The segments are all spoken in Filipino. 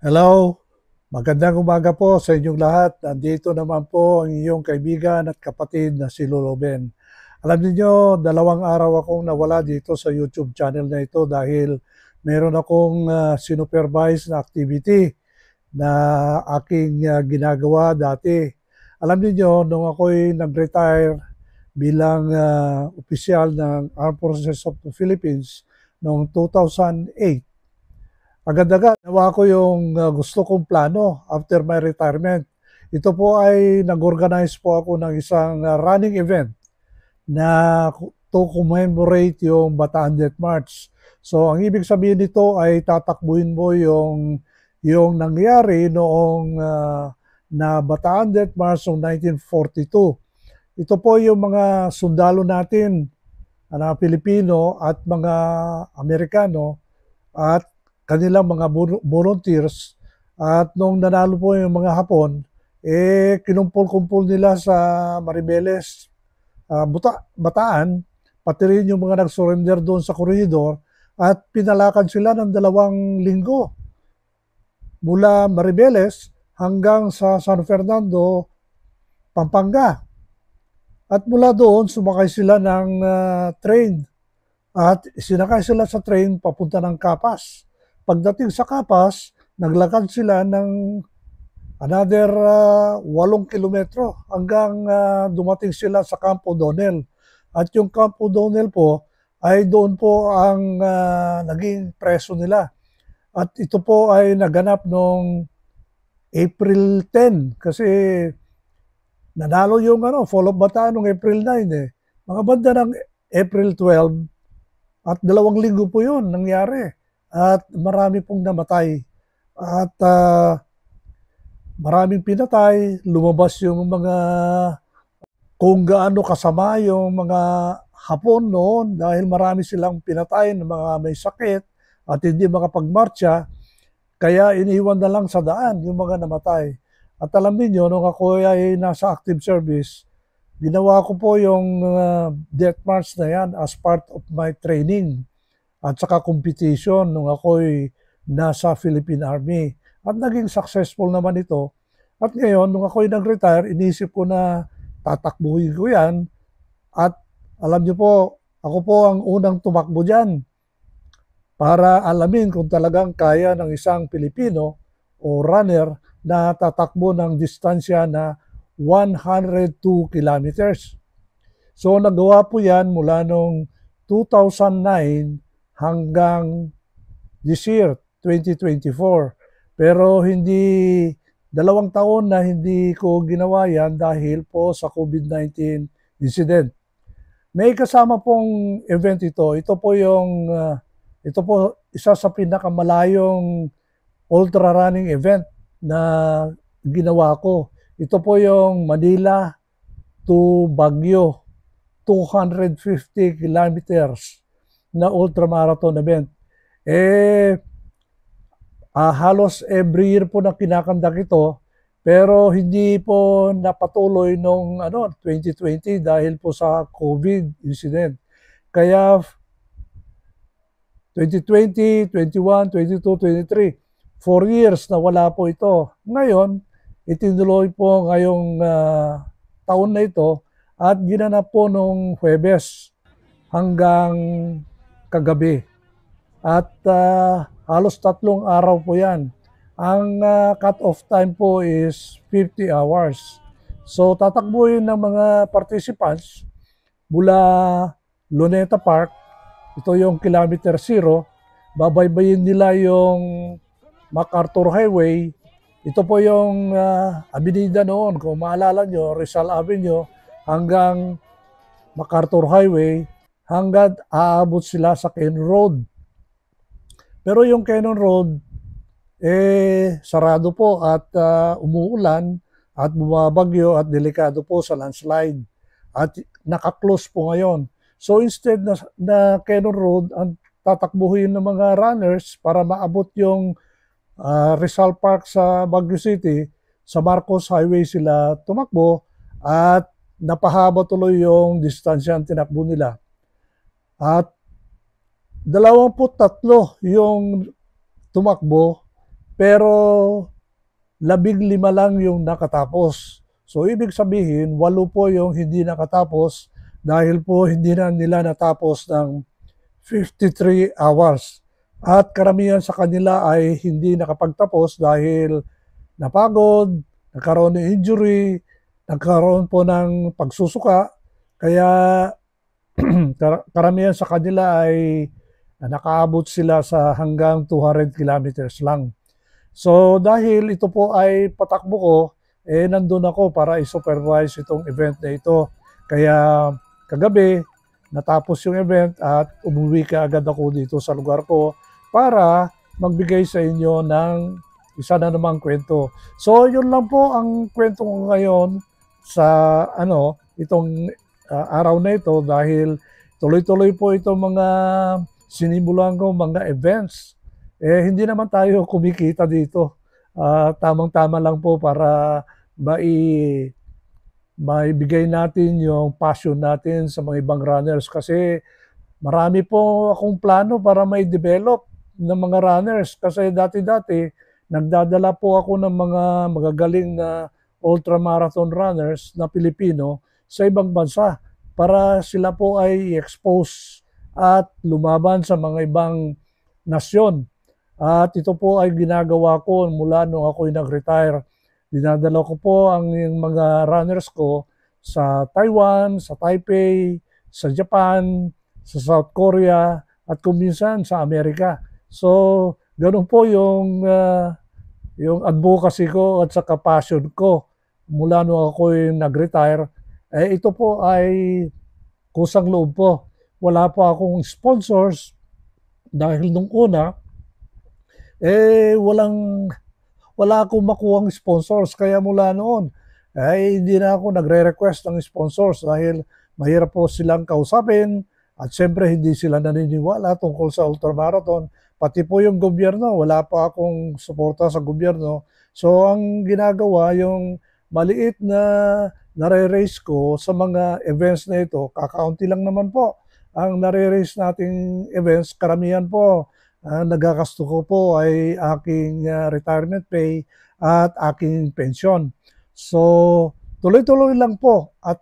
Hello, magandang umaga po sa inyong lahat. Nandito naman po ang iyong kaibigan at kapatid na si Lolo Ben. Alam niyo, 2 araw akong nawala dito sa YouTube channel na ito dahil meron akong sinupervise na activity na aking ginagawa dati. Alam niyo, nung ako'y nag-retire bilang opisyal ng Armed Forces of the Philippines noong 2008, agad-agad nawa ko yung gusto kong plano after my retirement. Ito po ay nag-organize po ako ng isang running event na to commemorate yung Bataan Death March. So ang ibig sabihin nito ay tatakbuhin mo yung nangyari noong na Bataan Death March noong 1942. Ito po yung mga sundalo natin na Pilipino at mga Amerikano at kanilang mga volunteers, at nung nanalo po yung mga Hapon, kinumpul-kumpul nila sa Maribeles, Bataan, pati rin yung mga nag-surrender doon sa koridor, at pinalakad sila ng 2 linggo mula Maribeles hanggang sa San Fernando, Pampanga. At mula doon, sumakay sila ng train at sinakay sila sa train papunta ng Capas. Pagdating sa Capas, naglakad sila ng another 8 kilometro hanggang dumating sila sa Campo Donel. At yung Campo Donel po ay doon po ang naging preso nila. At ito po ay naganap noong April 10 kasi nanalo yung Fall of Bataan noong April 9 eh. Mga banda ng April 12 at 2 linggo po yun nangyari. At marami pong namatay. At maraming pinatay, lumabas yung mga kung gaano kasama yung mga Hapon noon dahil marami silang pinatay ng mga may sakit at hindi makapagmarcha, kaya iniwan na lang sa daan yung mga namatay. At alam niyo, nung ako ay nasa active service, ginawa ko po yung death march na yan as part of my training at saka competition nung ako'y nasa Philippine Army. At naging successful naman ito. At ngayon, nung ako'y nag-retire, inisip ko na tatakbuhin ko yan. At alam niyo po, ako po ang unang tumakbo dyan para alamin kung talagang kaya ng isang Pilipino o runner na tatakbo ng distansya na 102 kilometers. So nagawa po yan mula noong 2009 hanggang this year, 2024. Pero hindi, 2 taon na hindi ko ginawa yan dahil po sa COVID-19 incident. May kasama pong event ito. Ito po isa sa pinakamalayong ultra running event na ginawa ko. Ito po yung Manila to Baguio, 250 kilometers na ultramarathon event. Halos every year po na kinakandak ito, pero hindi po napatuloy noong 2020 dahil po sa COVID incident. Kaya 2020, 21, 22, 23, 4 years na wala po ito. Ngayon, itinuloy po ngayong taon na ito at ginanap po nung Huwebes hanggang kagabi. At halos 3 araw po yan. Ang cut-off time po is 50 hours. So tatakbuhin ng mga participants mula Luneta Park, ito yung kilometer 0, babaybayin nila yung MacArthur Highway. Ito po yung avenida noon, kung maalala nyo, Rizal Avenue hanggang MacArthur Highway hanggang aabot sila sa Cannon Road. Pero yung Cannon Road, sarado po at umuulan at bumabagyo at delikado po sa landslide. At naka-close po ngayon. So instead na Cannon Road ang tatakbuhin ng mga runners para maabot yung Rizal Park sa Baguio City, sa Marcos Highway sila tumakbo at napahaba tuloy yung distansya ang tinakbo nila. At 23 yung tumakbo, pero 15 lang yung nakatapos. So ibig sabihin, 8 po yung hindi nakatapos dahil po hindi na nila natapos ng 53 hours. At karamihan sa kanila ay hindi nakapagtapos dahil napagod, nagkaroon ng injury, nagkaroon po ng pagsusuka. Kaya karamihan sa kanila ay nakaabot sila sa hanggang 200 kilometers lang. So dahil ito po ay patakbo ko, nandun ako para i-supervise itong event na ito. Kaya kagabi, natapos yung event at umuwi ka agad ako dito sa lugar ko para magbigay sa inyo ng isa na namang kwento. So yun lang po ang kwento ko ngayon sa itong araw na ito dahil tuloy-tuloy po itong mga sinimulan ko mga events. Hindi naman tayo kumikita dito. Tamang-tama lang po para maibigay natin yung passion natin sa mga ibang runners kasi marami po akong plano para mai-develop ng mga runners kasi dati-dati nagdadala po ako ng mga magagaling na ultramarathon runners na Pilipino sa ibang bansa para sila po ay i-expose at lumaban sa mga ibang nasyon. At ito po ay ginagawa ko mula nung ako'y nag-retire. Dinadala ko po ang mga runners ko sa Taiwan, sa Taipei, sa Japan, sa South Korea, at kung minsan sa Amerika. So, ganun po yung advocacy ko at saka passion ko mula nung ako'y nag-retire. Ito po ay kusang loob po. Wala po akong sponsors dahil nung una, wala akong makuhang sponsors. Kaya mula noon, hindi na ako nagre-request ng sponsors dahil mahirap po silang kausapin at siyempre hindi sila naniniwala tungkol sa ultramarathon. Pati po yung gobyerno, wala pa akong suporta sa gobyerno. So ang ginagawa, yung maliit na nare-raise ko sa mga events na ito, kakaunti lang naman po ang nare-raise nating events. Karamihan po nagagasto ko po ay aking retirement pay at aking pensyon. So, tuloy-tuloy lang po at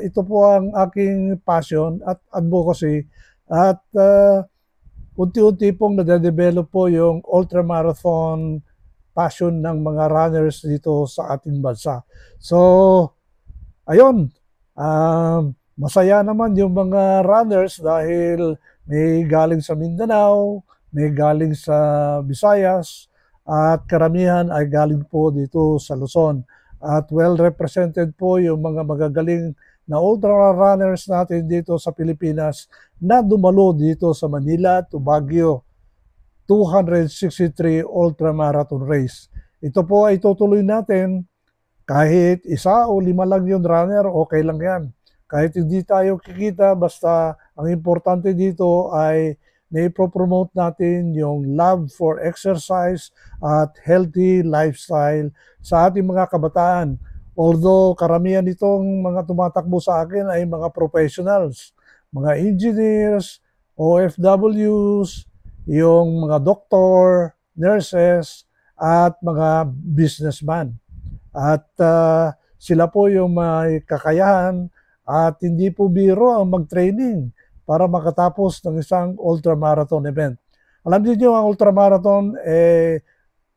ito po ang aking passion at advocacy at unti-unti pong nade-develop po yung ultramarathon passion ng mga runners dito sa ating bansa. So, ayun, masaya naman yung mga runners dahil may galing sa Mindanao, may galing sa Visayas, at karamihan ay galing po dito sa Luzon. At well represented po yung mga magagaling na ultra runners natin dito sa Pilipinas na dumalo dito sa Manila to Baguio 263 ultramarathon race. Ito po ay tutuloy natin kahit 1 o 5 lang yung runner, okay lang yan. Kahit hindi tayo kikita, basta ang importante dito ay na-promote natin yung love for exercise at healthy lifestyle sa ating mga kabataan. Although karamihan nitong mga tumatakbo sa akin ay mga professionals, mga engineers, OFWs, yung mga doktor, nurses, at mga businessman. At sila po yung may kakayahan at hindi po biro ang mag-training para makatapos ng isang ultramarathon event. Alam niyo ang ultramarathon,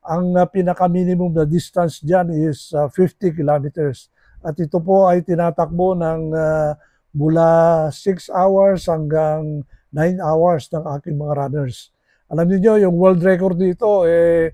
ang pinaka-minimum na distance dyan is 50 kilometers. At ito po ay tinatakbo ng mula 6 hours hanggang 9 hours ng aking mga runners. Alam niyo yung world record dito, 4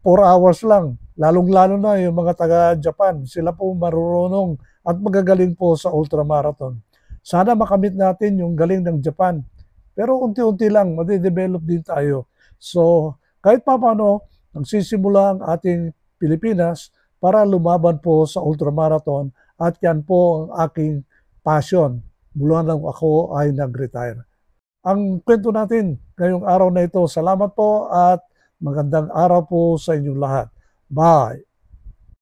hours lang. Lalong-lalo na yung mga taga-Japan. Sila po marunong at magagaling po sa ultramarathon. Sana makamit natin yung galing ng Japan. Pero unti-unti lang, made-develop din tayo. So, kahit pa paano, nagsisimula ang ating Pilipinas para lumaban po sa ultramarathon at yan po ang aking passion mula nang ako ay nag-retire. Ang kwento natin ngayong araw na ito, salamat po at magandang araw po sa inyong lahat. Bye!